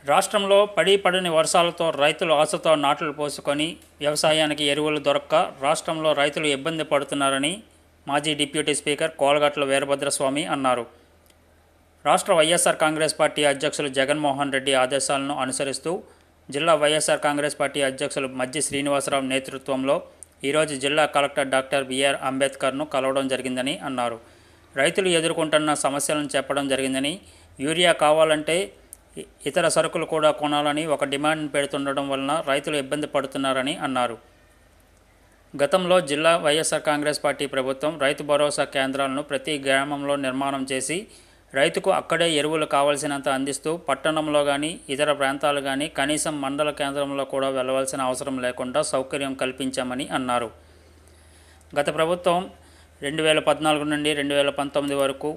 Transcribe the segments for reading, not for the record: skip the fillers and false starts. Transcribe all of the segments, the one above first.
రాష్ట్రంలో పడని వర్షాలతో రైతులు ఆశతో నాట్లు పోసుకొని వ్యవసాయానికి ఎరువులు దొరక్క రాష్ట్రంలో రైతులు ఇబ్బంది పడుతున్నారని మాజీ డిప్యూటీ స్పీకర్ కోలగట్ల వీరభద్రస్వామి అన్నారు. రాష్ట్ర వైఎస్ఆర్ కాంగ్రెస్ పార్టీ అధ్యక్షులు జగన్మోహన్ రెడ్డి ఆదేశాలను అనుసరిస్తూ జిల్లా వైఎస్ఆర్ కాంగ్రెస్ పార్టీ అధ్యక్షులు మజ్జి శ్రీనివాసరావు నేతృత్వంలో ఈరోజు జిల్లా కలెక్టర్ డాక్టర్ బిఆర్ అంబేద్కర్ను కలవడం జరిగిందని అన్నారు. రైతులు ఎదుర్కొంటున్న సమస్యలను చెప్పడం జరిగిందని, యూరియా కావాలంటే ఇతర సరుకులు కూడా కొనాలని ఒక డిమాండ్ పెడుతుండడం వలన రైతులు ఇబ్బంది పడుతున్నారని అన్నారు. గతంలో జిల్లా వైఎస్ఆర్ కాంగ్రెస్ పార్టీ ప్రభుత్వం రైతు భరోసా కేంద్రాలను ప్రతి గ్రామంలో నిర్మాణం చేసి రైతుకు అక్కడే ఎరువులు కావాల్సినంత అందిస్తూ పట్టణంలో కానీ ఇతర ప్రాంతాలు కానీ కనీసం మండల కేంద్రంలో కూడా వెళ్ళవలసిన అవసరం లేకుండా సౌకర్యం కల్పించామని అన్నారు. గత ప్రభుత్వం 2014 నుండి 2019 వరకు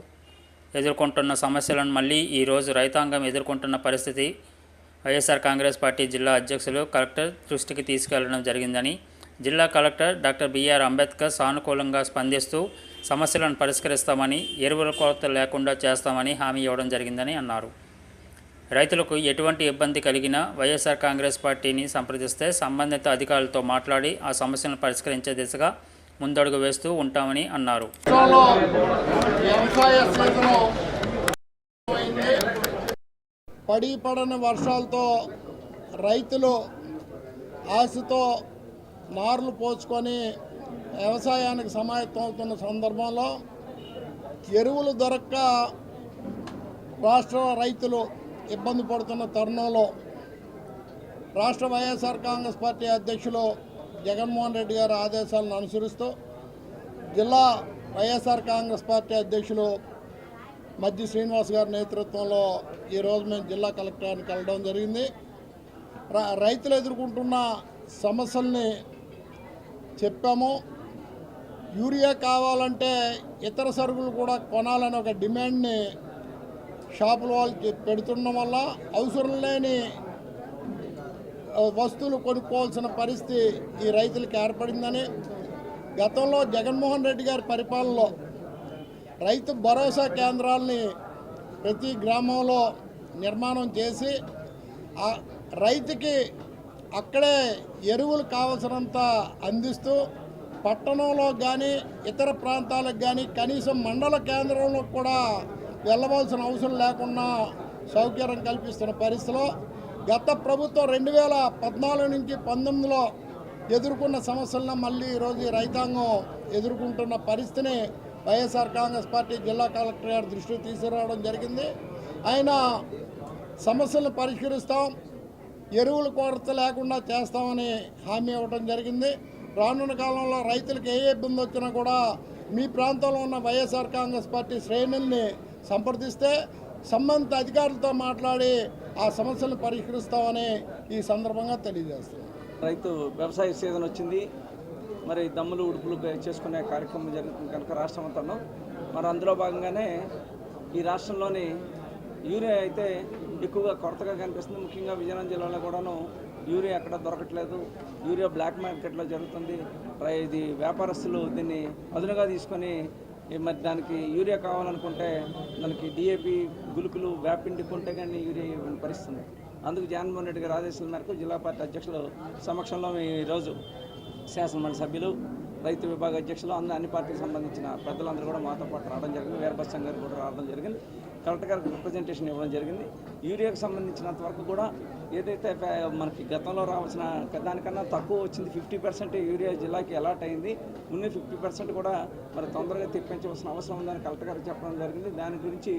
ఎదుర్కొంటున్న సమస్యలను మళ్ళీ ఈరోజు రైతాంగం ఎదుర్కొంటున్న పరిస్థితి వైఎస్ఆర్ కాంగ్రెస్ పార్టీ జిల్లా అధ్యక్షులు కలెక్టర్ దృష్టికి తీసుకెళ్లడం జరిగిందని, జిల్లా కలెక్టర్ డాక్టర్ బిఆర్ అంబేద్కర్ సానుకూలంగా స్పందిస్తూ సమస్యలను పరిష్కరిస్తామని, ఎరువుల కొరత లేకుండా చేస్తామని హామీ ఇవ్వడం జరిగిందని అన్నారు. రైతులకు ఎటువంటి ఇబ్బంది కలిగినా వైఎస్ఆర్ కాంగ్రెస్ పార్టీని సంప్రదిస్తే సంబంధిత అధికారులతో మాట్లాడి ఆ సమస్యలను పరిష్కరించే దిశగా ముందడుగు వేస్తూ ఉంటామని అన్నారు. పడని వర్షాలతో రైతులు ఆశతో నార్లు పోసుకొని వ్యవసాయానికి సమాయత్తం అవుతున్న సందర్భంలో ఎరువులు దొరక్క రాష్ట్ర రైతులు ఇబ్బంది పడుతున్న తరుణంలో రాష్ట్ర వైఎస్ఆర్ కాంగ్రెస్ పార్టీ అధ్యక్షులు జగన్మోహన్ రెడ్డి గారి ఆదేశాలను అనుసరిస్తూ జిల్లా వైఎస్ఆర్ కాంగ్రెస్ పార్టీ అధ్యక్షులు మజ్జి శ్రీనివాస్ గారి నేతృత్వంలో ఈరోజు మేము జిల్లా కలెక్టర్ని కలవడం జరిగింది. రైతులు ఎదుర్కొంటున్న సమస్యల్ని చెప్పాము. యూరియా కావాలంటే ఇతర సరుకులు కూడా కొనాలని ఒక డిమాండ్ని షాపుల వాళ్ళు పెడుతుండడం వల్ల అవసరం లేని వస్తువులు కొనుక్కోవాల్సిన పరిస్థితి ఈ రైతులకు ఏర్పడిందని, గతంలో జగన్మోహన్ రెడ్డి గారి పరిపాలనలో రైతు భరోసా కేంద్రాలని ప్రతి గ్రామంలో నిర్మాణం చేసి ఆ రైతుకి అక్కడే ఎరువులు కావలసినంత అందిస్తూ పట్టణంలో కానీ ఇతర ప్రాంతాలకు కానీ కనీసం మండల కేంద్రంలో కూడా వెళ్ళవలసిన అవసరం లేకుండా సౌకర్యం కల్పిస్తున్న పరిస్థితిలో గత ప్రభుత్వం 2014 నుంచి 19లో ఎదుర్కొన్న సమస్యలను మళ్ళీ ఈరోజు రైతాంగం ఎదుర్కొంటున్న పరిస్థితిని వైఎస్ఆర్ కాంగ్రెస్ పార్టీ జిల్లా కలెక్టర్ గారి దృష్టికి తీసుకురావడం జరిగింది. ఆయన సమస్యలను పరిష్కరిస్తాం, ఎరువుల కొరత లేకుండా చేస్తామని హామీ ఇవ్వడం జరిగింది. రానున్న కాలంలో రైతులకు ఏ ఇబ్బంది వచ్చినా కూడా మీ ప్రాంతంలో ఉన్న వైఎస్ఆర్ కాంగ్రెస్ పార్టీ శ్రేణుల్ని సంప్రదిస్తే సంబంధిత అధికారులతో మాట్లాడి ఆ సమస్యలను పరిష్కరిస్తామని ఈ సందర్భంగా తెలియజేస్తున్నాం. రైతు వ్యవసాయ సీజన్ వచ్చింది, మరి దమ్ములు ఉడుపులు చేసుకునే కార్యక్రమం జరుగుతుంది కనుక రాష్ట్రం అంతా మరి అందులో భాగంగానే ఈ రాష్ట్రంలోని యూరియా అయితే ఎక్కువగా కొరతగా కనిపిస్తుంది. ముఖ్యంగా విజయనగరం జిల్లాలో కూడాను యూరియా ఎక్కడ దొరకట్లేదు. యూరియా బ్లాక్ మార్కెట్లో జరుగుతుంది. ఇది వ్యాపారస్తులు దీన్ని అదునుగా తీసుకొని మరి దానికి యూరియా కావాలనుకుంటే దానికి డిఏపి గులుకులు వేపిండి కొంటే కానీ యూరియా ఇవ్వని పరిస్థితుంది. అందుకు జగన్మోహన్ రెడ్డి గారి ఆదేశాల మేరకు జిల్లా పార్టీ అధ్యక్షుల సమక్షంలో ఈరోజు శాసనమండలి సభ్యులు, రైతు విభాగ అధ్యక్షులు, అన్ని పార్టీకి సంబంధించిన పెద్దలందరూ కూడా మాతో పాటు రావడం జరిగింది. వీరభద్రం గారు కూడా రావడం జరిగింది. కలెక్టర్ గారికి రిప్రజెంటేషన్ ఇవ్వడం జరిగింది. యూరియాకు సంబంధించినంత వరకు కూడా ఏదైతే మనకి గతంలో రావాల్సిన దానికన్నా తక్కువ వచ్చింది, 50% యూరియా జిల్లాకి అలాట్ అయింది. ఉన్న 50% కూడా మరి తొందరగా తెప్పించవలసిన అవసరం ఉందని కలెక్టర్ గారికి చెప్పడం జరిగింది. దాని గురించి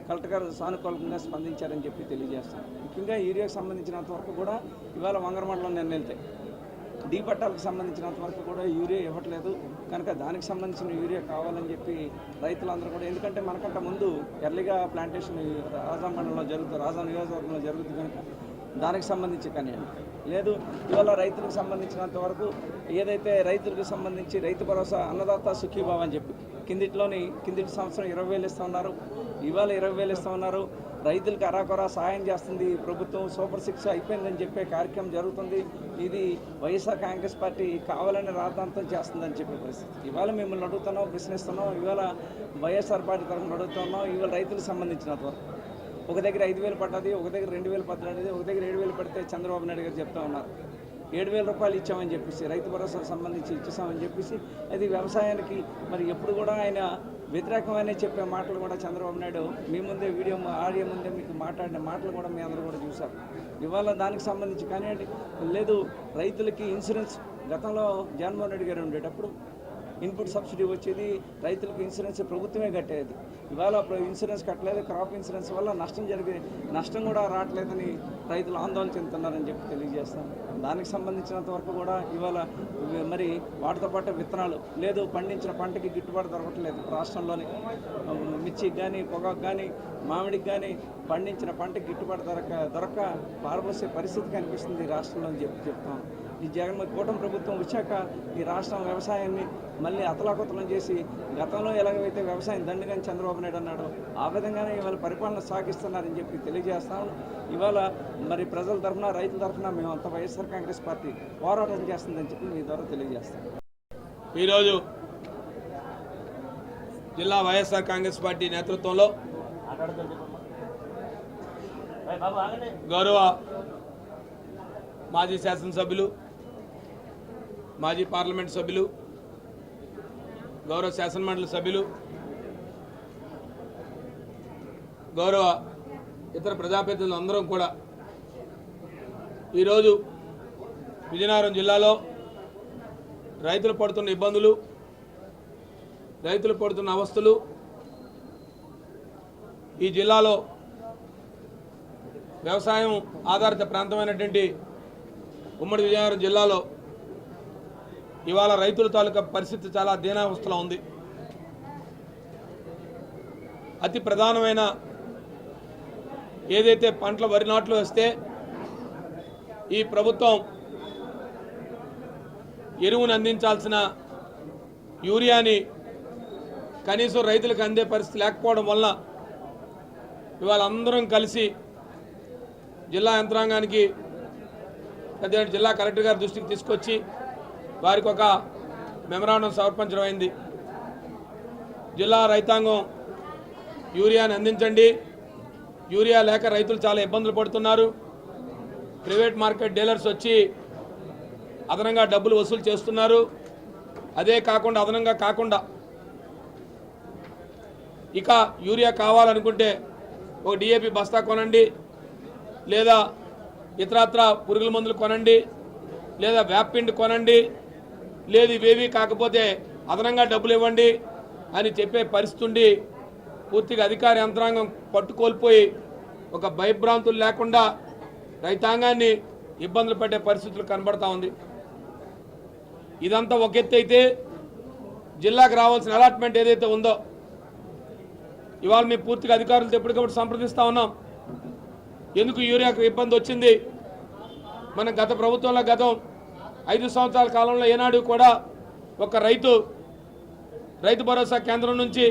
కలెక్టర్ గారు సానుకూలంగా స్పందించారని చెప్పి తెలియజేస్తాం. ముఖ్యంగా యూరియాకు సంబంధించినంత వరకు కూడా ఇవాళ వంగరమండలం నేను వెళ్తాయి డీ పట్టాలకు సంబంధించినంత వరకు కూడా యూరియా ఇవ్వట్లేదు కనుక దానికి సంబంధించిన యూరియా కావాలని చెప్పి రైతులందరూ కూడా, ఎందుకంటే మనకంటే ముందు ఎర్లీగా ప్లాంటేషన్ రాజా మండలంలో జరుగుతుంది, రాజా నియోజకవర్గంలో జరుగుతుంది కనుక దానికి సంబంధించి కానీ లేదు. ఇవాళ రైతులకు సంబంధించినంత వరకు ఏదైతే రైతులకు సంబంధించి రైతు భరోసా అన్నదాత సుఖీభావ అని చెప్పి కిందటి సంవత్సరం 20,000 ఇస్తూ ఉన్నారు, ఇవాళ 20,000 ఇస్తూ ఉన్నారు. రైతులకు అరాకొరా సహాయం చేస్తుంది ప్రభుత్వం. సూపర్ 6 అయిపోయిందని చెప్పే కార్యక్రమం జరుగుతుంది. ఇది వైఎస్ఆర్ కాంగ్రెస్ పార్టీ కావాలని రాద్ధాంతం చేస్తుందని చెప్పే పరిస్థితి. ఇవాళ మిమ్మల్ని అడుగుతున్నాం, ప్రశ్నిస్తున్నాం, ఇవాళ వైఎస్ఆర్ పార్టీ తరఫున అడుగుతున్నాం. ఇవాళ రైతులకు సంబంధించినంత వరకు ఒక దగ్గర 5,000 పడ్డది, ఒక దగ్గర 2,000 పడ్డది, ఒక దగ్గర 7,000 పడితే చంద్రబాబు నాయుడు గారు చెప్తా ఉన్నారు 7,000 రూపాయలు ఇచ్చామని చెప్పేసి, రైతు భరోసాకు సంబంధించి ఇచ్చేసామని చెప్పేసి. అది వ్యవసాయానికి మరి ఎప్పుడు కూడా ఆయన వ్యతిరేకమైన చెప్పే మాటలు కూడా చంద్రబాబు నాయుడు మీ ముందే ఆడియో ముందే మీకు మాట్లాడిన మాటలు కూడా మీ అందరూ కూడా చూశారు. ఇవాళ దానికి సంబంధించి కానివ్వండి, లేదు రైతులకి ఇన్సూరెన్స్ గతంలో జగన్మోహన్ రెడ్డి గారు ఉండేటప్పుడు ఇన్పుట్ సబ్సిడీ వచ్చేది, రైతులకు ఇన్సూరెన్స్ ప్రభుత్వమే కట్టేది. ఇవాళ ఇన్సూరెన్స్ కట్టలేదు, క్రాప్ ఇన్సూరెన్స్ వల్ల నష్టం కూడా రావట్లేదని రైతులు ఆందోళన చెందుతున్నారని చెప్పి తెలియజేస్తాను. దానికి సంబంధించినంత వరకు కూడా ఇవాళ మరి వాటితో పాటు విత్తనాలు లేదు, పండించిన పంటకి గిట్టుబాటు దొరకట్లేదు. రాష్ట్రంలోని మిర్చికి కానీ, పొగాకు కానీ, మామిడికి కానీ పండించిన పంటకి గిట్టుబాటు దొరక్క పారబోసే పరిస్థితి కనిపిస్తుంది ఈ రాష్ట్రంలో అని చెప్తాం. ఈ జగన్మోహన్ కూటమి ప్రభుత్వం వచ్చాక ఈ రాష్ట్రం వ్యవసాయాన్ని మళ్ళీ అతలాకుతలం చేసి, గతంలో ఎలాగైతే వ్యవసాయం దండుగాని చంద్రబాబు నాయుడు అన్నాడు ఆ విధంగానే ఇవాళ పరిపాలన సాగిస్తున్నారని చెప్పి తెలియజేస్తాను. ఇవాళ మరి ప్రజల తరఫున, రైతుల తరఫున మేమంతా వైఎస్ఆర్ కాంగ్రెస్ పార్టీ పోరాటం చేస్తుందని చెప్పి మీ ద్వారా తెలియజేస్తాం. ఈరోజు జిల్లా వైఎస్ఆర్ కాంగ్రెస్ పార్టీ నేతృత్వంలో గౌరవ మాజీ శాసనసభ్యులు, మాజీ పార్లమెంట్ సభ్యులు, గౌరవ శాసనమండలి సభ్యులు, గౌరవ ఇతర ప్రజాప్రతినిధులు అందరం కూడా ఈరోజు విజయనగరం జిల్లాలో రైతులు పడుతున్న ఇబ్బందులు, రైతులు పడుతున్న అవస్థలు, ఈ జిల్లాలో వ్యవసాయం ఆధారిత ప్రాంతమైనటువంటి ఉమ్మడి విజయనగరం జిల్లాలో ఇవాళ రైతుల తాలూకా పరిస్థితి చాలా దీనావస్థలో ఉంది. అతి ప్రధానమైన ఏదైతే పంటల వరి నాట్లు వస్తే ఈ ప్రభుత్వం ఎరువును అందించాల్సిన యూరియాని కనీసం రైతులకు అందే పరిస్థితి లేకపోవడం వల్ల ఇవాళ అందరం కలిసి జిల్లా యంత్రాంగానికి జిల్లా కలెక్టర్ గారి దృష్టికి తీసుకొచ్చి వారికి ఒక మెమరాండం సమర్పించడం అయింది. జిల్లా రైతాంగం యూరియాని అందించండి, యూరియా లేక రైతులు చాలా ఇబ్బందులు పడుతున్నారు, ప్రైవేట్ మార్కెట్ డీలర్స్ వచ్చి అదనంగా డబ్బులు వసూలు చేస్తున్నారు, అదే కాకుండా అదనంగా కాకుండా ఇక యూరియా కావాలనుకుంటే ఒక డిఏపి బస్తా కొనండి, లేదా ఇతరత్ర పురుగుల మందులు కొనండి, లేదా వేపపిండి కొనండి, లేదు ఇవేవి కాకపోతే అదనంగా డబ్బులు ఇవ్వండి అని చెప్పే పరిస్థితి ఉండి పూర్తిగా అధికార యంత్రాంగం పట్టుకోల్పోయి ఒక భయభ్రాంతులు లేకుండా రైతాంగాన్ని ఇబ్బందులు పెట్టే పరిస్థితులు కనబడతా ఉంది. ఇదంతా ఒక ఎత్తు అయితే జిల్లాకు రావాల్సిన అలాట్మెంట్ ఏదైతే ఉందో ఇవాళ మేము పూర్తిగా అధికారులతో ఎప్పటికప్పుడు సంప్రదిస్తూ ఉన్నాం. ఎందుకు యూరియాకు ఇబ్బంది వచ్చింది? మన గత ప్రభుత్వంలో గతం 5 సంవత్సరాల కాలంలో ఏనాడు కూడా ఒక రైతు భరోసా కేంద్రం నుంచి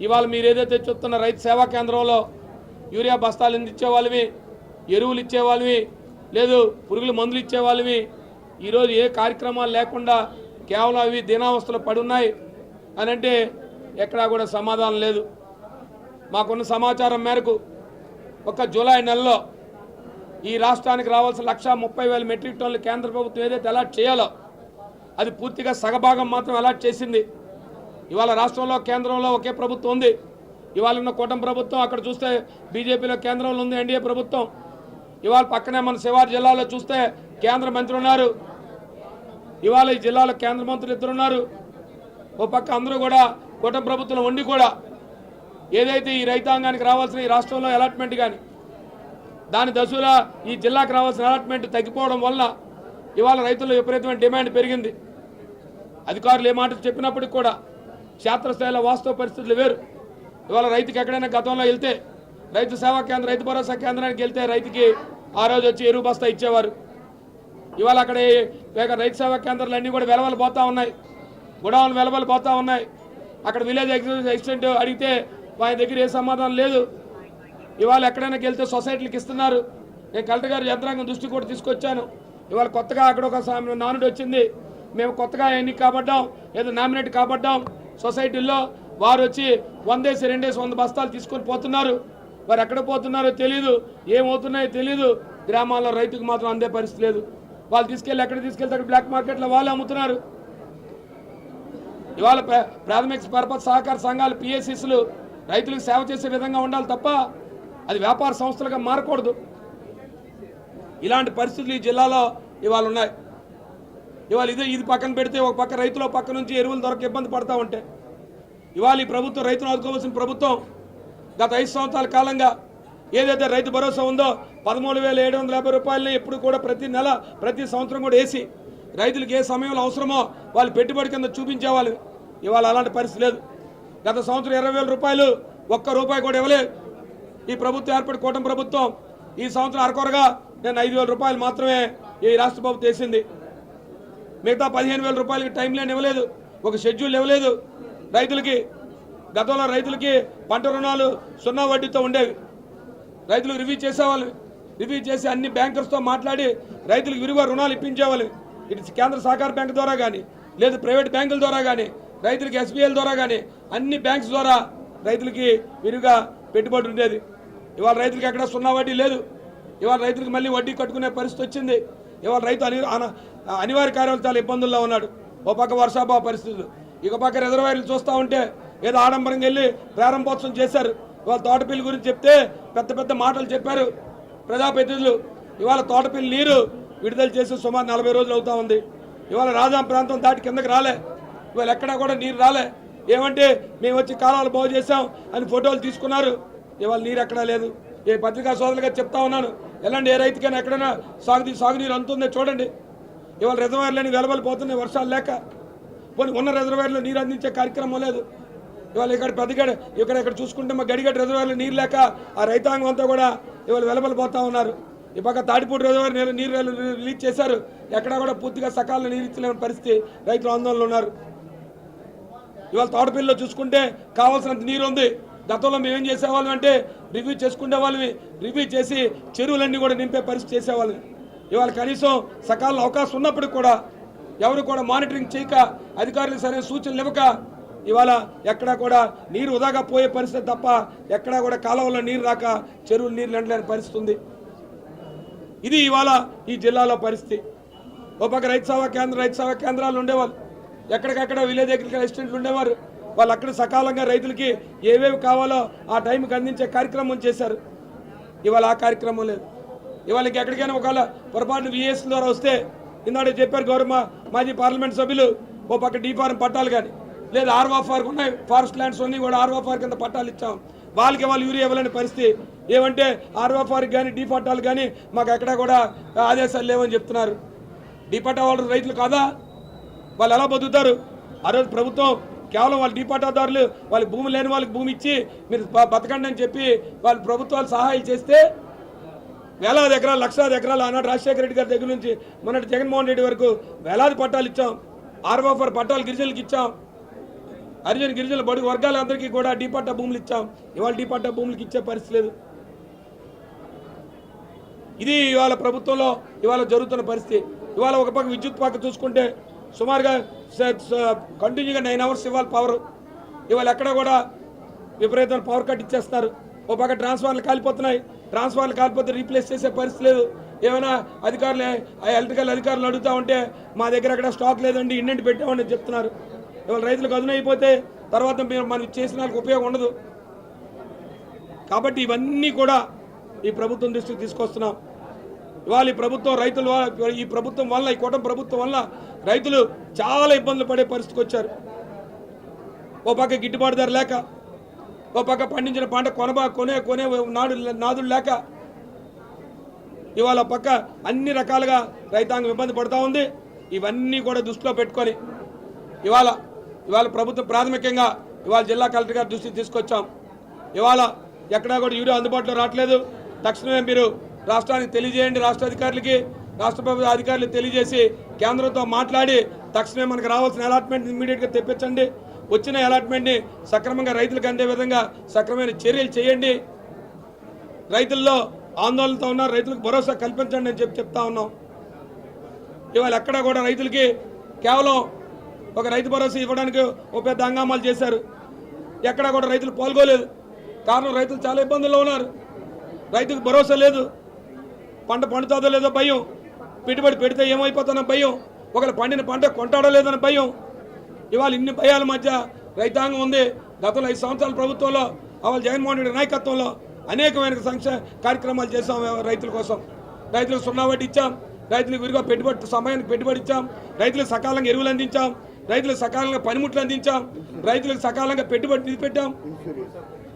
ఇవాళ మీరు ఏదైతే చెప్తున్న రైతు సేవా కేంద్రంలో యూరియా బస్తాలు ఇచ్చేవాళ్ళవి, ఎరువులు ఇచ్చేవాళ్ళవి, లేదు పురుగుల మందులు ఇచ్చేవాళ్ళవి, ఈరోజు ఏ కార్యక్రమాలు లేకుండా కేవలం అవి దీనావస్థలో పడి ఉన్నాయి అని అంటే ఎక్కడా కూడా సమాధానం లేదు. మాకున్న సమాచారం మేరకు ఒక జూలై నెలలో ఈ రాష్ట్రానికి రావాల్సిన 130,000 మెట్రిక్ టన్నులు కేంద్ర ప్రభుత్వం ఏదైతే అలాట్ చేయాలో అది పూర్తిగా సగభాగం మాత్రం అలాట్ చేసింది. ఇవాళ రాష్ట్రంలో కేంద్రంలో ఒకే ప్రభుత్వం ఉంది. ఇవాళ ఉన్న కూటమి ప్రభుత్వం, అక్కడ చూస్తే బీజేపీలో కేంద్రంలో ఉంది ఎన్డీఏ ప్రభుత్వం. ఇవాళ పక్కనే మన శివారు జిల్లాలో చూస్తే కేంద్ర మంత్రి ఉన్నారు, ఇవాళ ఈ జిల్లాలో కేంద్ర మంత్రులు 2 ఉన్నారు. ఓ పక్క అందరూ కూడా కూటమి ప్రభుత్వం ఉండి కూడా ఏదైతే ఈ రైతాంగానికి రావాల్సిన ఈ రాష్ట్రంలో అలాట్మెంట్ కానీ దాని దశలో ఈ జిల్లాకు రావాల్సిన అలాట్మెంట్ తగ్గిపోవడం వల్ల ఇవాళ రైతుల్లో విపరీతమైన డిమాండ్ పెరిగింది. అధికారులు ఏ మాట చెప్పినప్పటికీ కూడా క్షేత్రస్థాయిలో వాస్తవ పరిస్థితులు వేరు. ఇవాళ రైతుకి ఎక్కడైనా గతంలో వెళ్తే రైతు సేవా కేంద్రం, రైతు భరోసా కేంద్రానికి వెళ్తే రైతుకి ఆ రోజు వచ్చి ఎరువు బస్తా ఇచ్చేవారు. ఇవాళ అక్కడ రైతు సేవా కేంద్రాలు అన్నీ కూడా వెలవలు పోతూ ఉన్నాయి, గుడాలు వెలవలు పోతూ ఉన్నాయి. అక్కడ విలేజ్ అసిస్టెంట్ అడిగితే వారి దగ్గర ఏ సమాధానం లేదు. ఇవాళ ఎక్కడైనా వెళ్తే సొసైటీలకు ఇస్తున్నారు. నేను కలెక్టర్ గారి యంత్రాంగం దృష్టి కూడా తీసుకొచ్చాను. ఇవాళ కొత్తగా అక్కడ ఒక నానుడు వచ్చింది, మేము కొత్తగా ఎన్నిక కాబడ్డాం, ఏదో నామినేట్ కాబడ్డాం. సొసైటీల్లో వారు వచ్చి 100 200 100 బస్తాలు తీసుకొని పోతున్నారు. వారు ఎక్కడ పోతున్నారో తెలియదు, ఏమవుతున్నాయో తెలియదు. గ్రామాల్లో రైతుకు మాత్రం అందే పరిస్థితి లేదు. వాళ్ళు తీసుకెళ్ళి ఎక్కడ తీసుకెళ్తే అక్కడ బ్లాక్ మార్కెట్లో వాళ్ళు అమ్ముతున్నారు. ఇవాళ ప్రాథమిక పరపతి సహకార సంఘాలు పిఎస్సిస్లు రైతులకు సేవ చేసే విధంగా ఉండాలి తప్ప అది వ్యాపార సంస్థలుగా మారకూడదు. ఇలాంటి పరిస్థితులు ఈ జిల్లాలో ఇవాళ ఉన్నాయి. ఇవాళ ఇది పక్కన పెడితే ఒక పక్క రైతుల పక్క నుంచి ఎరువులు దొరక ఇబ్బంది పడతా ఉంటే ఇవాళ ఈ ప్రభుత్వం రైతును ఆదుకోవాల్సిన ప్రభుత్వం గత 5 సంవత్సరాల కాలంగా ఏదైతే రైతు భరోసా ఉందో 13,750 రూపాయలని ఎప్పుడు కూడా ప్రతి సంవత్సరం కూడా వేసి రైతులకు ఏ సమయంలో అవసరమో వాళ్ళు పెట్టుబడి కింద చూపించేవాళ్ళు. ఇవాళ అలాంటి పరిస్థితి లేదు. గత సంవత్సరం 20,000 రూపాయలు ఒక్క రూపాయి కూడా ఇవ్వలేదు ఈ ప్రభుత్వం ఏర్పడి కూటమి ప్రభుత్వం. ఈ సంవత్సరం అరకొరగా నేను 5,000 రూపాయలు మాత్రమే ఈ రాష్ట్ర ప్రభుత్వం వేసింది. మిగతా 15,000 రూపాయలకి టైం లైన్ ఇవ్వలేదు, ఒక షెడ్యూల్ ఇవ్వలేదు రైతులకి. గతంలో రైతులకి పంట రుణాలు 0 వడ్డీతో ఉండేవి. రైతులు రివ్యూ చేసేవాళ్ళు. రివ్యూ చేసి అన్ని బ్యాంకర్స్తో మాట్లాడి రైతులకు విరిగా రుణాలు ఇప్పించేవాళ్ళు. ఇటు కేంద్ర సహకార బ్యాంకు ద్వారా కానీ లేదు ప్రైవేట్ బ్యాంకుల ద్వారా కానీ రైతులకి ఎస్బీఐల ద్వారా కానీ అన్ని బ్యాంక్స్ ద్వారా రైతులకి విరిగా పెట్టుబడి ఉండేది. ఇవాళ రైతులకి ఎక్కడ 0 వడ్డీ లేదు. ఇవాళ రైతులకు మళ్ళీ వడ్డీ కట్టుకునే పరిస్థితి వచ్చింది. ఇవాళ రైతు అనివార్య కార్యాలు చాలా ఇబ్బందుల్లో ఉన్నాడు. ఓ పక్క వర్షాభావ పరిస్థితులు, ఇక పక్క రిజర్వాయర్లు చూస్తూ ఉంటే ఏదో ఆడంబరంగా వెళ్ళి ప్రారంభోత్సవం చేశారు. ఇవాళ తోటపల్లి గురించి చెప్తే పెద్ద పెద్ద మాటలు చెప్పారు ప్రజాప్రతినిధులు. ఇవాళ తోటపల్లి నీరు విడుదల చేసి సుమారు 40 రోజులు అవుతా ఉంది. ఇవాళ రాజాం ప్రాంతం దాటి కిందకి రాలే. ఇవాళ ఎక్కడా కూడా నీరు రాలే. ఏమంటే మేము వచ్చి కాలువలు బాగు చేసాం అని ఫోటోలు తీసుకున్నారు. ఇవాళ నీరు ఎక్కడా లేదు. ఏ పత్రికా సోదరులుగా చెప్తా ఉన్నాను, ఎలాంటి ఏ రైతుకైనా ఎక్కడైనా సాగునీరు అందుతుందో చూడండి. ఇవాళ రిజర్వాయర్లని వెలవలిపోతున్నాయి వర్షాలు లేక. ఉన్న రిజర్వాయర్లో నీరు అందించే కార్యక్రమం లేదు. ఇవాళ ఇక్కడ చూసుకుంటే మా గడిగడ్డ రిజర్వాయర్లో నీరు లేక ఆ రైతాంగం అంతా కూడా ఇవాళ వెలవలిపోతా ఉన్నారు. ఈ పక్క తాటిపూడి రిజర్వాయర్ నీరు రిలీజ్ చేశారు. ఎక్కడా కూడా పూర్తిగా సకాలంలో నీరు ఇచ్చలేని పరిస్థితి, రైతులు ఆందోళనలో ఉన్నారు. ఇవాళ తోటపల్లిలో చూసుకుంటే కావాల్సినంత నీరు ఉంది. గతంలో మేమేం చేసేవాళ్ళం అంటే రివ్యూ చేసుకునే వాళ్ళవి, రివ్యూ చేసి చెరువులన్నీ కూడా నింపే పరిస్థితి చేసేవాళ్ళం. ఇవాళ కనీసం సకాలంలో అవకాశం ఉన్నప్పటికి కూడా ఎవరు కూడా మానిటరింగ్ చేయక, అధికారులకు సరైన సూచనలు ఇవ్వక ఇవాళ ఎక్కడా కూడా నీరు వృధాగా పోయే పరిస్థితి తప్ప ఎక్కడా కూడా కాలువలో నీరు రాక చెరువులు నీరు ఎండలేని పరిస్థితి ఉంది. ఇది ఇవాళ ఈ జిల్లాలో పరిస్థితి. ఒక పక్క రైతు సేవా కేంద్రాలు ఉండేవాళ్ళు, ఎక్కడికక్కడ విలేజ్ అగ్రికల్చర్ అసిస్టెంట్లు ఉండేవారు. వాళ్ళు అక్కడ సకాలంగా రైతులకి ఏవేవి కావాలో ఆ టైంకి అందించే కార్యక్రమం చేశారు. ఇవాళ ఆ కార్యక్రమం లేదు. ఇవాళ ఎక్కడికైనా ఒకవేళ పొరపాటు విఎస్ ద్వారా వస్తే ఇందాక చెప్పారు గౌరవ మాజీ పార్లమెంట్ సభ్యులు, ఓ పక్క డీ ఫార్మ్ పట్టాలు కానీ లేదా ఆర్వాఫార్ ఉన్నాయి, ఫారెస్ట్ ల్యాండ్స్ అన్నీ కూడా ఆర్వాఫార్ కింద పట్టాలు ఇచ్చాం. వాళ్ళకి వాళ్ళు యూరియా ఇవ్వాలని పరిస్థితి. ఏమంటే ఆర్వాఫార్కి కానీ డీ పట్టాలు కానీ మాకు ఎక్కడా కూడా ఆదేశాలు లేవని చెప్తున్నారు. డీ పట్టా వాళ్ళు రైతులు కాదా? వాళ్ళు ఎలా బతుకుతారు? ఆ రోజు ప్రభుత్వం కేవలం వాళ్ళ డీ పట్టాదారులు వాళ్ళ భూమి లేని వాళ్ళకి భూమి ఇచ్చి మీరు బతకండి అని చెప్పి వాళ్ళ ప్రభుత్వాలు సహాయం చేస్తే వేలాది ఎకరాలు, లక్షలాది ఎకరాలు ఆనాడు రాజశేఖర రెడ్డి గారి దగ్గర నుంచి మొన్నటి జగన్మోహన్ రెడ్డి వరకు వేలాది పట్టాలు ఇచ్చాం. ఆర్వాఫర్ పట్టాలు గిరిజనులకు ఇచ్చాం. గిరిజనుల బడుగు వర్గాలందరికీ కూడా డీ పట్టా భూములు ఇచ్చాం. ఇవాళ డీ పట్టా భూములకి ఇచ్చే పరిస్థితి లేదు. ఇది ఇవాళ ప్రభుత్వంలో ఇవాళ జరుగుతున్న పరిస్థితి. ఇవాళ ఒక పక్క విద్యుత్ పక్క చూసుకుంటే సుమారుగా కంటిన్యూగా 9 hours ఇవ్వాలి పవర్. ఇవాళ ఎక్కడ కూడా విపరీతమైన పవర్ కట్ ఇచ్చేస్తున్నారు. ఒక పక్క ట్రాన్స్ఫార్మర్లు కాలిపోతున్నాయి. ట్రాన్స్ఫార్మర్లు కాలిపోతే రీప్లేస్ చేసే పరిస్థితి లేదు. ఏమైనా అధికారులు ఎలక్ట్రికల్ అధికారులు అడుగుతూ ఉంటే మా దగ్గర అక్కడ స్టాక్ లేదండి, ఇండెంట్ పెట్టామని చెప్తున్నారు. ఇవాళ రైతులకు అదునైపోతే తర్వాత మనం చేసిన వాళ్ళకి ఉపయోగం ఉండదు. కాబట్టి ఇవన్నీ కూడా ఈ ప్రభుత్వం దృష్టికి తీసుకొస్తున్నాం. ఇవాళ ఈ ప్రభుత్వం ఈ ప్రభుత్వం వల్ల, ఈ కూటమి ప్రభుత్వం వల్ల రైతులు చాలా ఇబ్బందులు పడే పరిస్థితికి వచ్చారు. ఓ పక్క గిట్టుబాటు ధర లేక, ఓ పక్క పండించిన పంట కొనే నాదులు లేక, ఇవాళ పక్క అన్ని రకాలుగా రైతాంగం ఇబ్బంది పడుతూ ఉంది. ఇవన్నీ కూడా దృష్టిలో పెట్టుకొని ఇవాళ ప్రభుత్వం ప్రాథమికంగా ఇవాళ జిల్లా కలెక్టర్ గారి దృష్టికి తీసుకొచ్చాం. ఇవాళ ఎక్కడా కూడా యూరియా అందుబాటులో రావట్లేదు. తక్షణమే మీరు రాష్ట్రానికి తెలియజేయండి, రాష్ట్ర అధికారులకి, రాష్ట్ర ప్రభుత్వ అధికారులకు తెలియజేసి కేంద్రంతో మాట్లాడి తక్షణమే మనకు రావాల్సిన అలాట్మెంట్ ఇమ్మీడియట్గా తెప్పించండి. వచ్చిన అలాట్మెంట్ని సక్రమంగా రైతులకు అందే విధంగా సక్రమైన చర్యలు చేయండి. రైతుల్లో ఆందోళనతో ఉన్నారు, రైతులకు భరోసా కల్పించండి అని చెప్తా ఉన్నాం. ఇవాళ ఎక్కడా కూడా రైతులకి కేవలం ఒక రైతు భరోసా ఇవ్వడానికి ఒక పెద్ద హంగామాలు చేశారు. ఎక్కడా కూడా రైతులు పాల్గొలేదు. కారణం రైతులు చాలా ఇబ్బందుల్లో ఉన్నారు. రైతుకు భరోసా లేదు, పంట పండుతుందో లేదో భయం, పెట్టుబడి పెడితే ఏమైపోతానో భయం, ఒకవేళ పండిన పంట కొంటాడో లేదన్న భయం. ఇవాళ ఇన్ని భయాల మధ్య రైతాంగం ఉంది. గతంలో 5 సంవత్సరాల ప్రభుత్వంలో అవాళ జగన్మోహన్ రెడ్డి నాయకత్వంలో అనేకమైన సంక్షేమ కార్యక్రమాలు చేశాం రైతుల కోసం. రైతులకు 0 వడ్డీ ఇచ్చాం, రైతులకు విరిగా పెట్టుబడి సమయానికి పెట్టుబడి ఇచ్చాం, రైతులకు సకాలంగా ఎరువులు అందించాం, రైతులకు సకాలంగా పనిముట్లు అందించాం, రైతులకు సకాలంగా పెట్టుబడి నిధి పెట్టాం,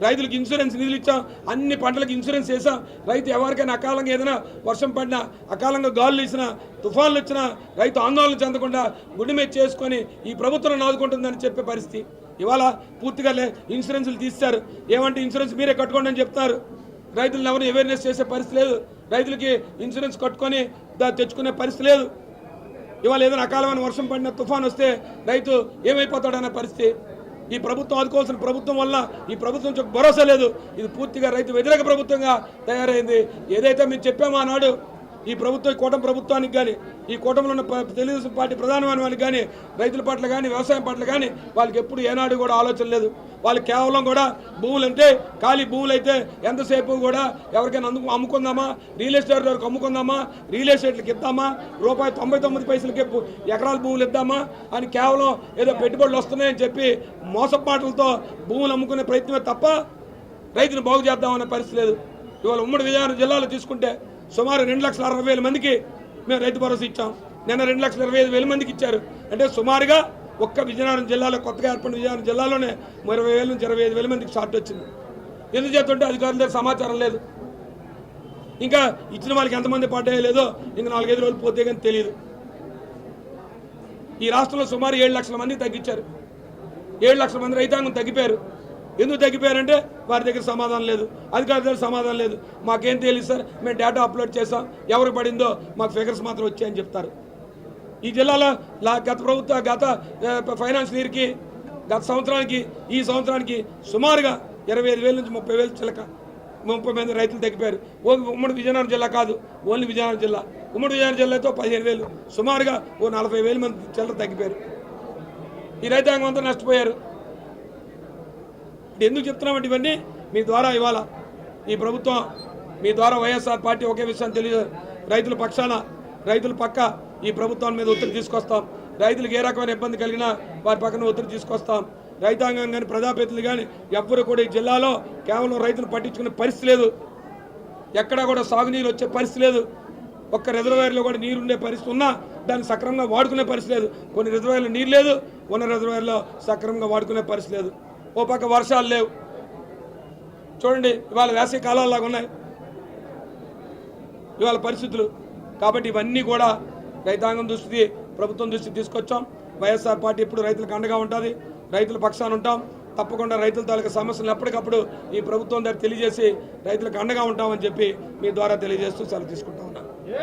రైతులకు ఇన్సూరెన్స్ నిధులు ఇచ్చాం, అన్ని పంటలకు ఇన్సూరెన్స్ చేసాం. రైతు ఎవరికైనా అకాలంగా ఏదైనా వర్షం పడినా, అకాలంగా గాలులు వేసినా, తుఫాన్లు వచ్చినా రైతు ఆందోళన చెందకుండా గుండె మీద చేసుకొని ఈ ప్రభుత్వం ఆదుకుంటుందని చెప్పే పరిస్థితి. ఇవాళ పూర్తిగా ఇన్సూరెన్స్లు తీస్తారు. ఏమంటే ఇన్సూరెన్స్ మీరే కట్టుకోండి అని చెప్తారు. రైతులను ఎవరు అవేర్నెస్ చేసే పరిస్థితి లేదు. రైతులకి ఇన్సూరెన్స్ కట్టుకొని తెచ్చుకునే పరిస్థితి లేదు. ఇవాళ ఏదైనా అకాలమైన వర్షం పడిన తుఫాన్ వస్తే రైతు ఏమైపోతాడనే పరిస్థితి. ఈ ప్రభుత్వం ఆదుకోవాల్సిన ప్రభుత్వం వల్ల ఈ ప్రభుత్వం భరోసా లేదు. ఇది పూర్తిగా రైతు వ్యతిరేక ప్రభుత్వంగా తయారైంది. ఏదైతే మేము చెప్పామో ఆనాడు ఈ ప్రభుత్వం, ఈ కూటమి ప్రభుత్వానికి కానీ, ఈ కూటమిలో ఉన్న తెలుగుదేశం పార్టీ ప్రధానమైన వాళ్ళకి కానీ, రైతుల పట్ల కానీ, వ్యవసాయం పట్ల కానీ వాళ్ళకి ఎప్పుడు ఏనాడు కూడా ఆలోచన లేదు. వాళ్ళు కేవలం కూడా భూములు అంటే ఖాళీ భూములు అయితే ఎంతసేపు కూడా ఎవరికైనా అమ్ముకుందామా, రియల్ ఎస్టేట్ వరకు అమ్ముకుందామా, రియల్ ఎస్టేట్లకు ఇద్దామా, ₹99 ఎకరాల భూములు ఇద్దామా అని కేవలం ఏదో పెట్టుబడులు వస్తున్నాయని చెప్పి మోసపు మాటలతో భూములు అమ్ముకునే ప్రయత్నమే తప్ప రైతును బాగు చేద్దామనే పరిస్థితి లేదు. ఇవాళ ఉమ్మడి విజయనగరం జిల్లాలో తీసుకుంటే సుమారు 2,60,000 మందికి మేము రైతు భరోసా ఇచ్చాం. నిన్న 2,25,000 మందికి ఇచ్చారు. అంటే సుమారుగా ఒక్క విజయనగరం జిల్లాలో, కొత్తగా ఏర్పడిన విజయనగరం జిల్లాలోనే 30,000 నుంచి 25,000 మందికి షార్ట్ వచ్చింది. ఎందుచేతంటే అధికారుల దగ్గర సమాచారం లేదు. ఇంకా ఇచ్చిన వాళ్ళకి ఎంతమంది పడ్డాయో లేదో ఇంకా 4-5 రోజులు పోతే కానీ తెలియదు. ఈ రాష్ట్రంలో సుమారు 7 లక్షల మంది తగ్గించారు. 7 లక్షల మంది రైతాంగం తగ్గిపోయారు. ఎందుకు తగ్గిపోయారంటే వారి దగ్గర సమాధానం లేదు, అధికారుల దగ్గర సమాధానం లేదు. మాకేం తెలియదు సార్, మేము డేటా అప్లోడ్ చేసాం, ఎవరు పడిందో మాకు ఫిగర్స్ మాత్రం వచ్చాయని చెప్తారు. ఈ జిల్లాలో గత ఫైనాన్స్ ఇయర్కి, గత సంవత్సరానికి, ఈ సంవత్సరానికి సుమారుగా 25,000 నుంచి 30,000 చిలక 30 మంది రైతులు తగ్గిపోయారు. ఉమ్మడి విజయనగరం జిల్లా కాదు, ఓన్లీ విజయనగరం జిల్లా. ఉమ్మడి విజయనగరం జిల్లాతో 15,000, సుమారుగా 40,000 మంది చిల్లర తగ్గిపోయారు. ఈ రైతాంగం అంతా నష్టపోయారు. ఎందుకు చెప్తున్నామంటే ఇవన్నీ మీ ద్వారా ఇవాళ ఈ ప్రభుత్వం, మీ ద్వారా వైఎస్ఆర్ పార్టీ ఒకే విషయాన్ని తెలియదు. రైతుల పక్షాన, రైతుల పక్క ఈ ప్రభుత్వం మీద ఒత్తిడి తీసుకొస్తాం. రైతులకు ఏ రకమైన ఇబ్బంది కలిగినా వారి పక్కన ఒత్తిడి తీసుకొస్తాం. రైతాంగం కానీ, ప్రజాప్రతినిధులు కానీ ఎవ్వరు కూడా ఈ జిల్లాలో కేవలం రైతులు పట్టించుకునే పరిస్థితి లేదు. ఎక్కడా కూడా సాగునీరు వచ్చే పరిస్థితి లేదు. ఒక్క రిజర్వాయర్లో కూడా నీరు ఉండే పరిస్థితి ఉన్నా దాన్ని సక్రమంగా వాడుకునే పరిస్థితి లేదు. కొన్ని రిజర్వాయర్లో నీరు లేదు, ఉన్న రిజర్వాయర్లో సక్రమంగా వాడుకునే పరిస్థితి లేదు. ఓ పక్క వర్షాలు లేవు. చూడండి ఇవాళ వేసవి కాలాల్లాగా ఉన్నాయి ఇవాళ పరిస్థితులు. కాబట్టి ఇవన్నీ కూడా రైతాంగం దృష్టి, ప్రభుత్వం దృష్టికి తీసుకొచ్చాం. వైఎస్ఆర్ పార్టీ ఎప్పుడు రైతులకు అండగా ఉంటుంది, రైతుల పక్షాన ఉంటాం. తప్పకుండా రైతుల తాలూకా సమస్యలు ఎప్పటికప్పుడు ఈ ప్రభుత్వం దగ్గర తెలియజేసి రైతులకు అండగా ఉంటామని చెప్పి మీ ద్వారా తెలియజేస్తూ సెలవు తీసుకుంటా ఉన్నాం.